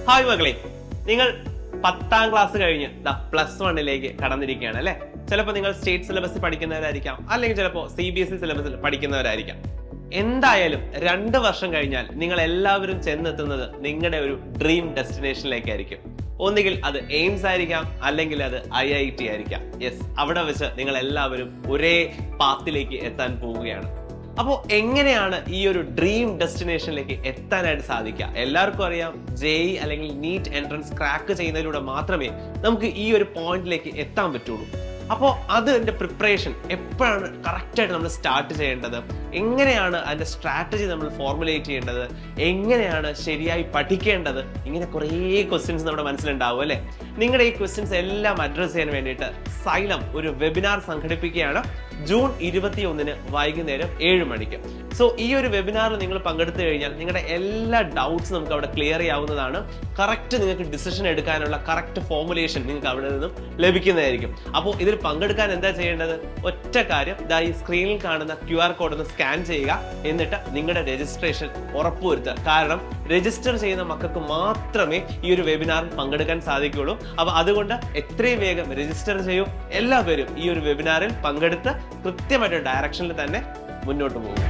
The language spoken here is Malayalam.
ഹായ് മകളെ, നിങ്ങൾ 10ാം ക്ലാസ് കഴിഞ്ഞ് +1 കടന്നിരിക്കുകയാണ് അല്ലെ. ചിലപ്പോൾ നിങ്ങൾ സ്റ്റേറ്റ് സിലബസിൽ പഠിക്കുന്നവരായിരിക്കാം, അല്ലെങ്കിൽ ചിലപ്പോൾ CBSE സിലബസിൽ പഠിക്കുന്നവരായിരിക്കാം. എന്തായാലും 2 വർഷം കഴിഞ്ഞാൽ നിങ്ങൾ എല്ലാവരും ചെന്നെത്തുന്നത് നിങ്ങളുടെ ഒരു ഡ്രീം ഡെസ്റ്റിനേഷനിലേക്കായിരിക്കും. ഒന്നുകിൽ അത് എയിംസ് ആയിരിക്കാം, അല്ലെങ്കിൽ അത് IIT ആയിരിക്കാം. യെസ്, അവിടെ വെച്ച് നിങ്ങൾ എല്ലാവരും ഒരേ പാത്തിലേക്ക് എത്താൻ പോവുകയാണ്. അപ്പോൾ എങ്ങനെയാണ് ഈ ഒരു ഡ്രീം ഡെസ്റ്റിനേഷനിലേക്ക് എത്താനായിട്ട് സാധിക്കുക? എല്ലാവർക്കും അറിയാം, JEE അല്ലെങ്കിൽ നീറ്റ് എൻട്രൻസ് ക്രാക്ക് ചെയ്യുന്നതിലൂടെ മാത്രമേ നമുക്ക് ഈ ഒരു പോയിന്റിലേക്ക് എത്താൻ പറ്റുള്ളൂ. അപ്പോൾ അതിന്റെ പ്രിപ്പറേഷൻ എപ്പോഴാണ് കറക്റ്റായിട്ട് നമ്മൾ സ്റ്റാർട്ട് ചെയ്യേണ്ടത്, എങ്ങനെയാണ് അതിന്റെ സ്ട്രാറ്റജി നമ്മൾ ഫോർമുലേറ്റ് ചെയ്യേണ്ടത്, എങ്ങനെയാണ് ശരിയായി പഠിക്കേണ്ടത്, ഇങ്ങനെ കുറേ ക്വസ്റ്റ്യൻസ് നമ്മുടെ മനസ്സിലുണ്ടാവും അല്ലെ. നിങ്ങളുടെ ഈ ക്വസ്റ്റ്യൻസ് എല്ലാം അഡ്രസ് ചെയ്യാൻ വേണ്ടിയിട്ട് സൈലം ഒരു വെബിനാർ സംഘടിപ്പിക്കുകയാണ് ജൂൺ 21 വൈകുന്നേരം 7 മണിക്ക്. സോ ഈ ഒരു വെബിനാറിൽ നിങ്ങൾ പങ്കെടുത്തു കഴിഞ്ഞാൽ നിങ്ങളുടെ എല്ലാ ഡൗട്ട്സ് നമുക്ക് അവിടെ ക്ലിയർ ചെയ്യാവുന്നതാണ്. കറക്റ്റ് നിങ്ങൾക്ക് ഡിസിഷൻ എടുക്കാനുള്ള കറക്റ്റ് ഫോർമുലേഷൻ നിങ്ങൾക്ക് അവിടെ നിന്നും ലഭിക്കുന്നതായിരിക്കും. അപ്പോൾ ഇതിൽ പങ്കെടുക്കാൻ എന്താ ചെയ്യേണ്ടത്? ഒറ്റ കാര്യം, ഈ സ്ക്രീനിൽ കാണുന്ന QR കോഡ് ഒന്ന് സ്കാൻ ചെയ്യുക. എന്നിട്ട് നിങ്ങളുടെ രജിസ്ട്രേഷൻ ഉറപ്പുവരുത്തുക. കാരണം രജിസ്റ്റർ ചെയ്യുന്ന മക്കൾക്ക് മാത്രമേ ഈ ഒരു വെബിനാറിൽ പങ്കെടുക്കാൻ സാധിക്കുകയുള്ളൂ. അപ്പൊ അതുകൊണ്ട് എത്രയും വേഗം രജിസ്റ്റർ ചെയ്യൂ. എല്ലാവരും ഈ ഒരു വെബിനാറിൽ പങ്കെടുത്ത് കൃത്യമായിട്ട് ഡയറക്ഷനിൽ തന്നെ മുന്നോട്ട് പോകും.